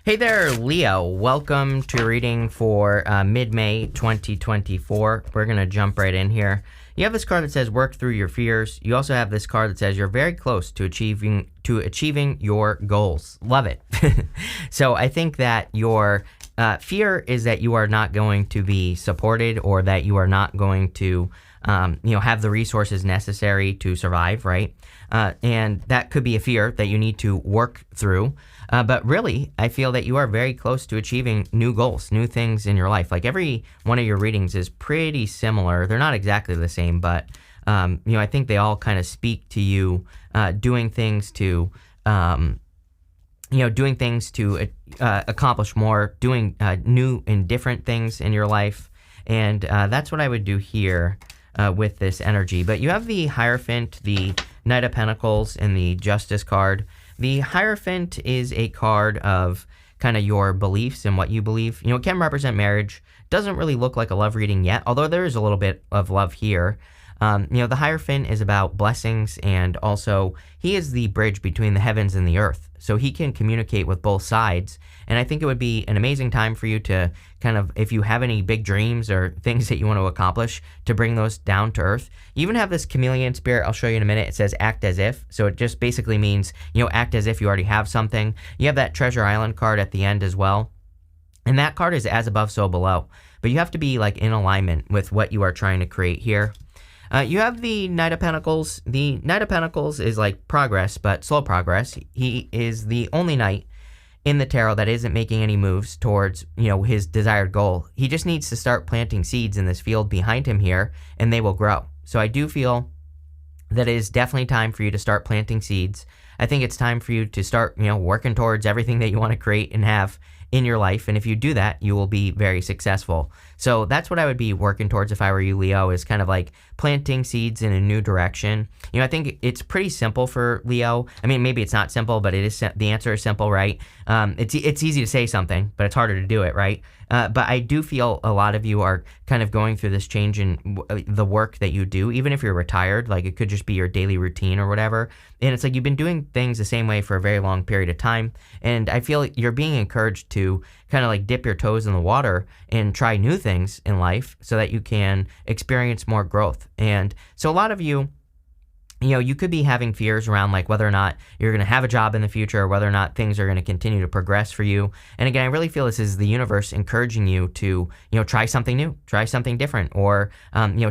Hey there, Leo. Welcome to reading for mid-May 2024. We're going to jump right in here. You have this card that says work through your fears. You also have this card that says you're very close to achieving your goals. Love it. So I think that your fear is that you are not going to be supported, or that you are not going to have the resources necessary to survive, right? And that could be a fear that you need to work through. But really, I feel that you are very close to achieving new goals, new things in your life. Like every one of your readings is pretty similar. They're not exactly the same, but I think they all kind of speak to you doing things to accomplish more, doing new and different things in your life. And that's what I would do here with this energy. But you have the Hierophant, the Knight of Pentacles, and the Justice card. The Hierophant is a card of kind of your beliefs and what you believe. It can represent marriage. Doesn't really look like a love reading yet, although there is a little bit of love here. The Hierophant is about blessings, and also he is the bridge between the heavens and the earth. So he can communicate with both sides. And I think it would be an amazing time for you to kind of, if you have any big dreams or things that you want to accomplish, to bring those down to earth. You even have this chameleon spirit. I'll show you in a minute. It says act as if. So it just basically means, act as if you already have something. You have that Treasure Island card at the end as well. And that card is as above, so below. But you have to be like in alignment with what you are trying to create here. You have the Knight of Pentacles. The Knight of Pentacles is like progress, but slow progress. He is the only knight in the tarot that isn't making any moves towards, his desired goal. He just needs to start planting seeds in this field behind him here, and they will grow. So I do feel that it is definitely time for you to start planting seeds. I think it's time for you to start, working towards everything that you want to create and have in your life. And if you do that, you will be very successful. So that's what I would be working towards if I were you, Leo, is kind of like planting seeds in a new direction. I think it's pretty simple for Leo. I mean, maybe it's not simple, but it is. The answer is simple, right? It's easy to say something, but it's harder to do it, right? But I do feel a lot of you are kind of going through this change in the work that you do, even if you're retired. Like it could just be your daily routine or whatever. And it's like you've been doing things the same way for a very long period of time. And I feel like you're being encouraged to kind of like dip your toes in the water and try new things in life so that you can experience more growth. And so a lot of you, you could be having fears around like whether or not you're going to have a job in the future, or whether or not things are going to continue to progress for you. And again, I really feel this is the universe encouraging you to, try something new, try something different, or,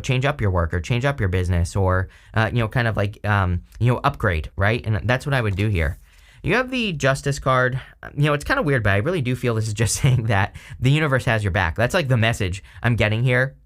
change up your work, or change up your business, or, kind of like, upgrade, right? And that's what I would do here. You have the Justice card. It's kind of weird, but I really do feel this is just saying that the universe has your back. That's like the message I'm getting here,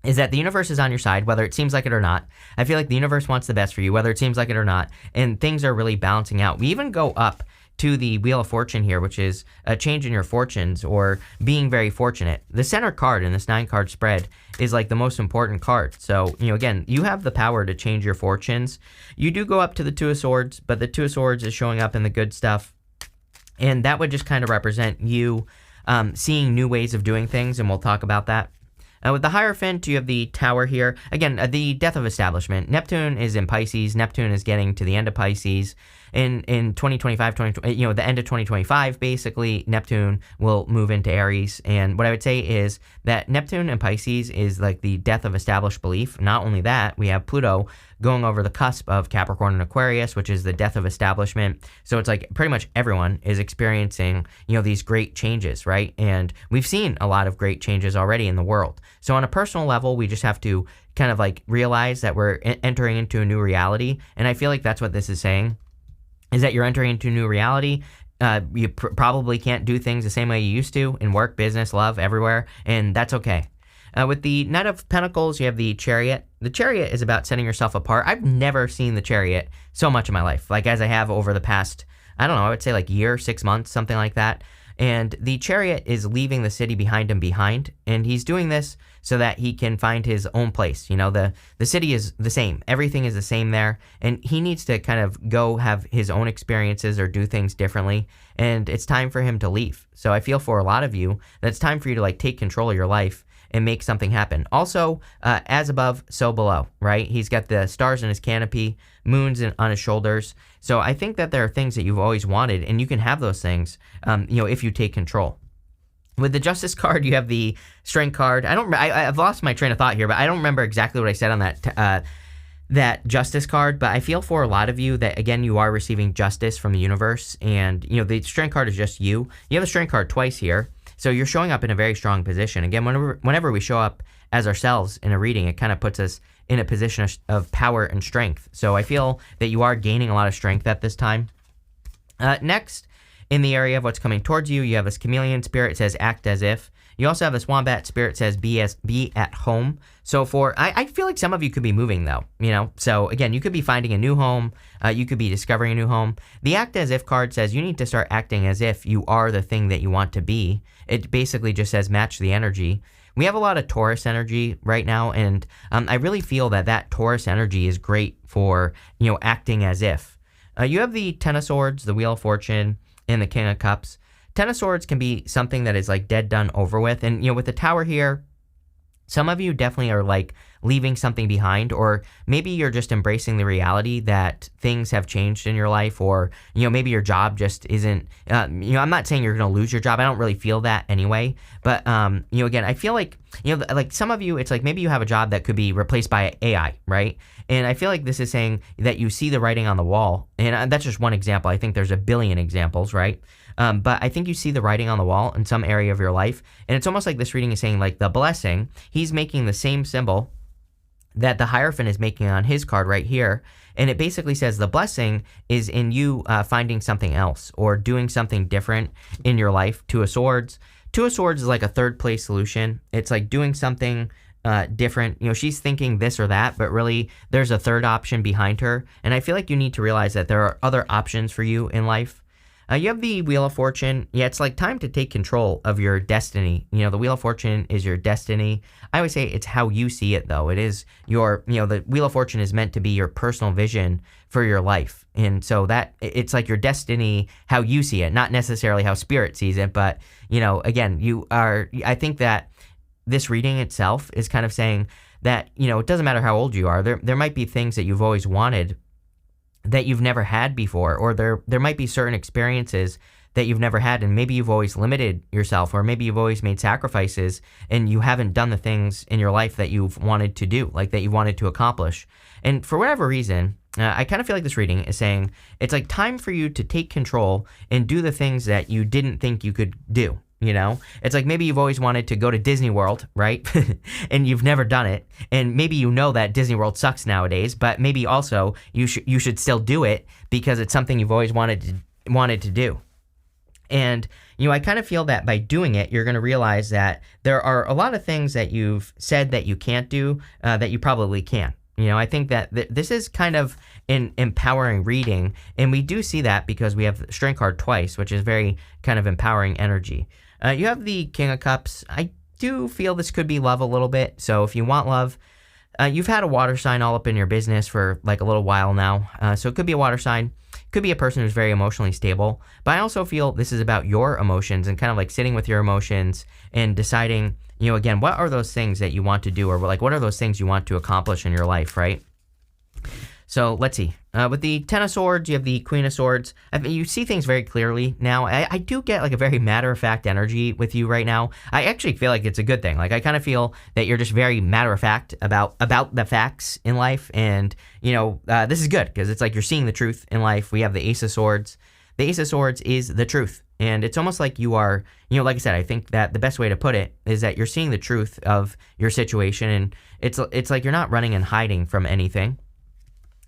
is that the universe is on your side, whether it seems like it or not. I feel like the universe wants the best for you, whether it seems like it or not, and things are really balancing out. We even go up to the Wheel of Fortune here, which is a change in your fortunes, or being very fortunate. The center card in this 9-card spread is like the most important card. So, again, you have the power to change your fortunes. You do go up to the Two of Swords, but the Two of Swords is showing up in the good stuff. And that would just kind of represent you seeing new ways of doing things, and we'll talk about that. With the Hierophant, you have the Tower here. Again, the death of establishment. Neptune is in Pisces. Neptune is getting to the end of Pisces. In 2025, the end of 2025, basically, Neptune will move into Aries. And what I would say is that Neptune and Pisces is like the death of established belief. Not only that, we have Pluto going over the cusp of Capricorn and Aquarius, which is the death of establishment. So it's like pretty much everyone is experiencing, these great changes, right? And we've seen a lot of great changes already in the world. So on a personal level, we just have to kind of like realize that we're entering into a new reality. And I feel like that's what this is saying, is that you're entering into a new reality. You probably can't do things the same way you used to in work, business, love, everywhere, and that's okay. With the Knight of Pentacles, you have the Chariot. The Chariot is about setting yourself apart. I've never seen the Chariot so much in my life, like as I have over the past, I don't know, I would say like year, 6 months, something like that. And the Chariot is leaving the city behind him behind, and he's doing this so that he can find his own place. The city is the same. Everything is the same there, and he needs to kind of go have his own experiences or do things differently, and it's time for him to leave. So I feel for a lot of you that it's time for you to like take control of your life and make something happen. Also, as above, so below, right? He's got the stars in his canopy, moons on his shoulders. So I think that there are things that you've always wanted, and you can have those things, if you take control. With the Justice card, you have the Strength card. I've lost my train of thought here, but I don't remember exactly what I said on that Justice card. But I feel for a lot of you that, again, you are receiving justice from the universe, and the Strength card is just you. You have the Strength card twice here, so you're showing up in a very strong position. Again, whenever we show up as ourselves in a reading, it kind of puts us in a position of power and strength. So I feel that you are gaining a lot of strength at this time. Next, in the area of what's coming towards you, you have this chameleon spirit. It says act as if. You also have this wombat spirit. It says be at home. So I feel like some of you could be moving though, So again, you could be finding a new home. You could be discovering a new home. The act as if card says you need to start acting as if you are the thing that you want to be. It basically just says match the energy. We have a lot of Taurus energy right now, and I really feel that Taurus energy is great for, acting as if. You have the Ten of Swords, the Wheel of Fortune, and the King of Cups. Ten of Swords can be something that is like dead, done, over with. And, with the Tower here, some of you definitely are like leaving something behind, or maybe you're just embracing the reality that things have changed in your life, or, maybe your job just isn't, I'm not saying you're going to lose your job. I don't really feel that anyway. But, again, I feel like, like some of you, it's like maybe you have a job that could be replaced by AI, right? And I feel like this is saying that you see the writing on the wall. And that's just one example. I think there's a billion examples, right? But I think you see the writing on the wall in some area of your life. And it's almost like this reading is saying, like, the blessing, he's making the same symbol that the Hierophant is making on his card right here. And it basically says the blessing is in you finding something else or doing something different in your life. Two of Swords. Two of Swords is like a third place solution. It's like doing something different. She's thinking this or that, but really there's a third option behind her. And I feel like you need to realize that there are other options for you in life. You have the Wheel of Fortune. Yeah, it's like time to take control of your destiny. The Wheel of Fortune is your destiny. I always say it's how you see it, though. It is your, the Wheel of Fortune is meant to be your personal vision for your life. And so that it's like your destiny, how you see it, not necessarily how spirit sees it. But, again, I think that this reading itself is kind of saying that, it doesn't matter how old you are. There might be things that you've always wanted that you've never had before, or there might be certain experiences that you've never had, and maybe you've always limited yourself, or maybe you've always made sacrifices and you haven't done the things in your life that you've wanted to do, like that you wanted to accomplish. And for whatever reason, I kind of feel like this reading is saying it's like time for you to take control and do the things that you didn't think you could do. It's like maybe you've always wanted to go to Disney World, right? And you've never done it. And maybe that Disney World sucks nowadays, but maybe also you should still do it because it's something you've always wanted to do. And, I kind of feel that by doing it, you're going to realize that there are a lot of things that you've said that you can't do that you probably can. I think that this is kind of an empowering reading, and we do see that because we have the Strength card twice, which is very kind of empowering energy. You have the King of Cups. I do feel this could be love a little bit. So if you want love, you've had a water sign all up in your business for like a little while now. So it could be a water sign. Could be a person who's very emotionally stable. But I also feel this is about your emotions and kind of like sitting with your emotions and deciding, again, what are those things that you want to do, or like what are those things you want to accomplish in your life, right? So let's see. With the Ten of Swords, you have the Queen of Swords. You see things very clearly now. I do get like a very matter-of-fact energy with you right now. I actually feel like it's a good thing. Like I kind of feel that you're just very matter-of-fact about the facts in life. And, this is good because it's like you're seeing the truth in life. We have the Ace of Swords. The Ace of Swords is the truth. And it's almost like you are, like I said, I think that the best way to put it is that you're seeing the truth of your situation. And it's like you're not running and hiding from anything.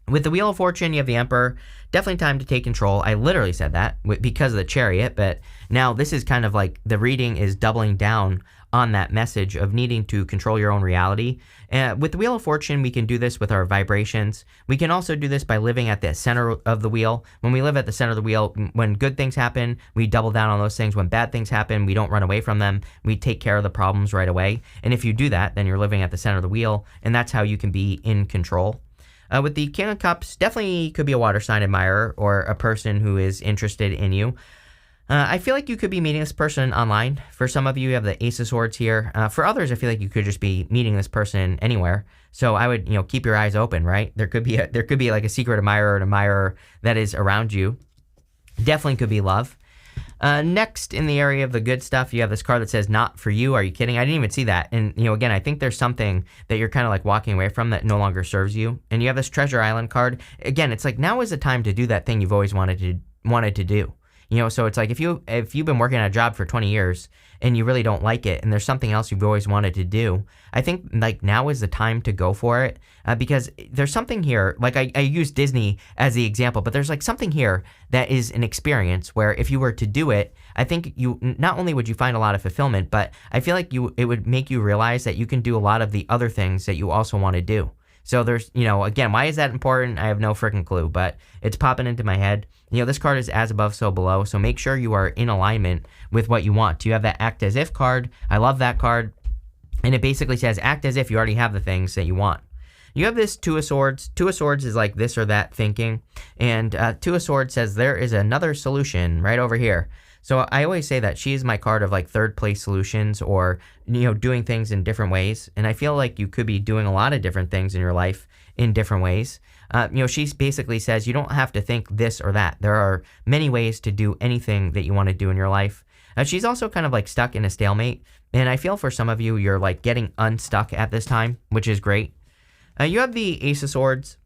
With the Wheel of Fortune, you have the Emperor. Definitely time to take control. I literally said that because of the Chariot, but now this is kind of like the reading is doubling down on that message of needing to control your own reality. With the Wheel of Fortune, we can do this with our vibrations. We can also do this by living at the center of the wheel. When we live at the center of the wheel, when good things happen, we double down on those things. When bad things happen, we don't run away from them. We take care of the problems right away. And if you do that, then you're living at the center of the wheel, and that's how you can be in control. With the King of Cups, definitely could be a water sign admirer or a person who is interested in you. I feel like you could be meeting this person online. For some of you, you have the Ace of Swords here. For others, I feel like you could just be meeting this person anywhere. So I would, keep your eyes open, right? There could be like a secret admirer or an admirer that is around you. Definitely could be love. Next, in the area of the good stuff, you have this card that says, not for you. Are you kidding? I didn't even see that. And, again, I think there's something that you're kind of like walking away from that no longer serves you. And you have this Treasure Island card. Again, it's like now is the time to do that thing you've always wanted to do. So it's like if you've been working at a job for 20 years and you really don't like it and there's something else you've always wanted to do, I think like now is the time to go for it because there's something here, like I use Disney as the example, but there's like something here that is an experience where if you were to do it, I think you not only would you find a lot of fulfillment, but I feel like it would make you realize that you can do a lot of the other things that you also want to do. So there's, again, why is that important? I have no freaking clue, but it's popping into my head. This card is as above, so below. So make sure you are in alignment with what you want. You have that act as if card. I love that card. And it basically says act as if you already have the things that you want. You have this Two of Swords. Two of Swords is like this or that thinking. And Two of Swords says there is another solution right over here. So I always say that she is my card of like third place solutions or, doing things in different ways. And I feel like you could be doing a lot of different things in your life in different ways. She basically says you don't have to think this or that. There are many ways to do anything that you want to do in your life. She's also kind of like stuck in a stalemate. And I feel for some of you, you're like getting unstuck at this time, which is great. You have the Ace of Swords.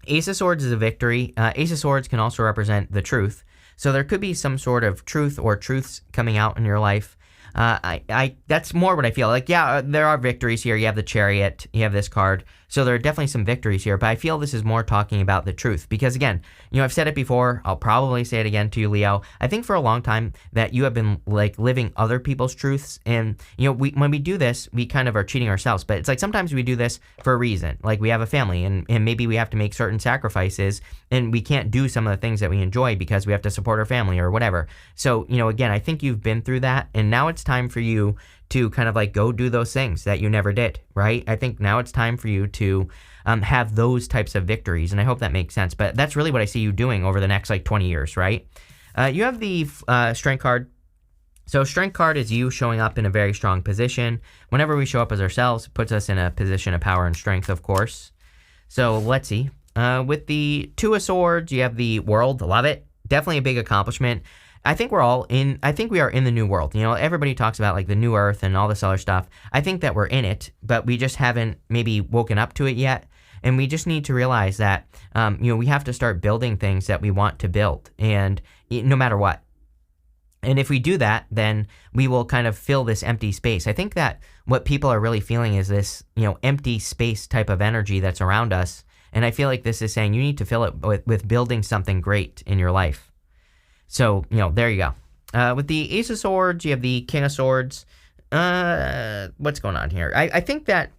Ace of Swords is a victory. Ace of Swords can also represent the truth. So there could be some sort of truth or truths coming out in your life. That's more what I feel like. Yeah, there are victories here. You have the Chariot, you have this card. So there are definitely some victories here, but I feel this is more talking about the truth because again, I've said it before. I'll probably say it again to you, Leo. I think for a long time that you have been like living other people's truths. And, when we do this, we kind of are cheating ourselves, but it's like sometimes we do this for a reason. Like we have a family and maybe we have to make certain sacrifices and we can't do some of the things that we enjoy because we have to support our family or whatever. So, again, I think you've been through that and now it's time for you to kind of like go do those things that you never did, right? I think now it's time for you to have those types of victories, and I hope that makes sense. But that's really what I see you doing over the next like 20 years, right? You have the Strength card. So Strength card is you showing up in a very strong position. Whenever we show up as ourselves, it puts us in a position of power and strength, of course. So let's see. With the Two of Swords, you have the World. Love it. Definitely a big accomplishment. I think we are in the new world. Everybody talks about like the new earth and all this other stuff. I think that we're in it, but we just haven't maybe woken up to it yet. And we just need to realize that, we have to start building things that we want to build and no matter what. And if we do that, then we will kind of fill this empty space. I think that what people are really feeling is this, empty space type of energy that's around us. And I feel like this is saying you need to fill it with building something great in your life. So, there you go. With the Ace of Swords, you have the King of Swords. What's going on here? I think that,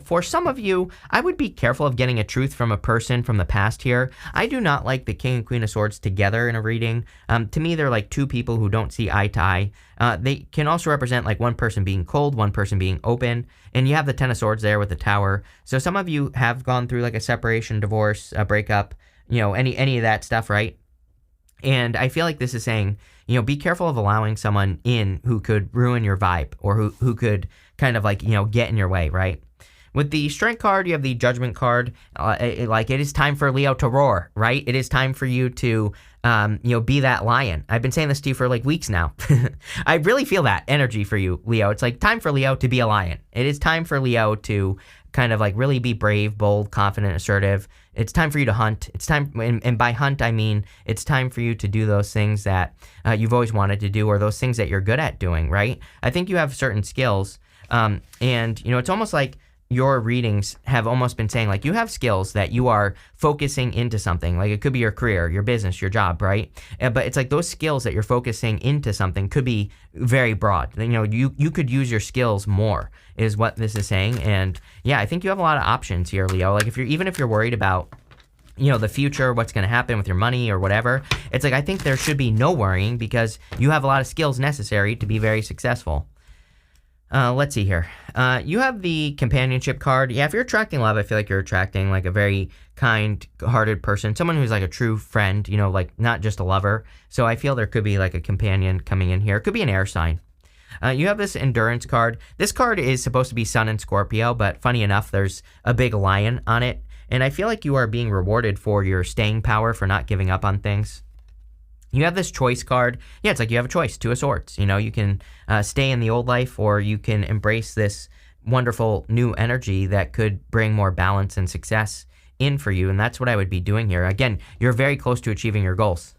for some of you, I would be careful of getting a truth from a person from the past here. I do not like the King and Queen of Swords together in a reading. To me, they're like two people who don't see eye to eye. They can also represent like one person being cold, one person being open. And you have the Ten of Swords there with the Tower. So some of you have gone through like a separation, divorce, a breakup, any of that stuff, right? And I feel like this is saying, be careful of allowing someone in who could ruin your vibe or who could kind of like, get in your way, right? With the Strength card, you have the Judgment card. It is time for Leo to roar, right? It is time for you to, be that lion. I've been saying this to you for like weeks now. I really feel that energy for you, Leo. It's like time for Leo to be a lion. It is time for Leo to kind of like really be brave, bold, confident, assertive. It's time for you to hunt. It's time, and by hunt, I mean it's time for you to do those things that you've always wanted to do or those things that you're good at doing, right? I think you have certain skills, and, it's almost like your readings have almost been saying like you have skills that you are focusing into something. Like it could be your career, your business, your job, right? But it's like those skills that you're focusing into something could be very broad. You could use your skills more is what this is saying. And yeah, I think you have a lot of options here, Leo. Like if you're worried about the future, what's going to happen with your money or whatever, it's like I think there should be no worrying because you have a lot of skills necessary to be very successful. Let's see here. You have the companionship card. Yeah, if you're attracting love, I feel like you're attracting like a very kind-hearted person, someone who's like a true friend, you know, like not just a lover. So I feel there could be like a companion coming in here. It could be an air sign. You have this endurance card. This card is supposed to be Sun and Scorpio, but funny enough, there's a big lion on it. And I feel like you are being rewarded for your staying power, for not giving up on things. You have this choice card. Yeah, it's like you have a choice, Two of Swords. You know, you can stay in the old life, or you can embrace this wonderful new energy that could bring more balance and success in for you. And that's what I would be doing here. Again, you're very close to achieving your goals.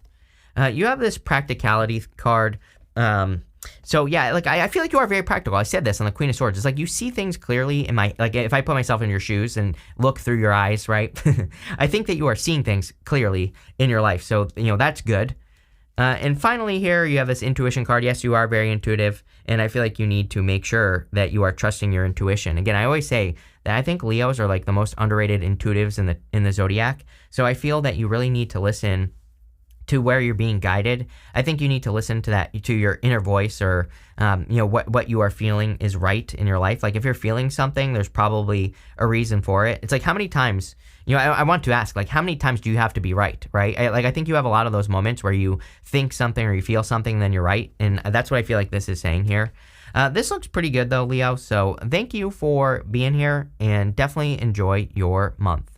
You have this practicality card. So yeah, like I feel like you are very practical. I said this on the Queen of Swords. It's like you see things clearly in my, like if I put myself in your shoes and look through your eyes, right? I think that you are seeing things clearly in your life. So, you know, that's good. And finally here, you have this intuition card. Yes, you are very intuitive, and I feel like you need to make sure that you are trusting your intuition. Again, I always say that I think Leos are like the most underrated intuitives in the zodiac. So I feel that you really need to listen to where you're being guided. I think you need to listen to that, to your inner voice, or you know, what you are feeling is right in your life. Like if you're feeling something, there's probably a reason for it. It's like, how many times, you know, I want to ask, like, how many times do you have to be right? I think you have a lot of those moments where you think something or you feel something, then you're right. And that's what I feel like this is saying here. This looks pretty good though, Leo. So thank you for being here, and definitely enjoy your month.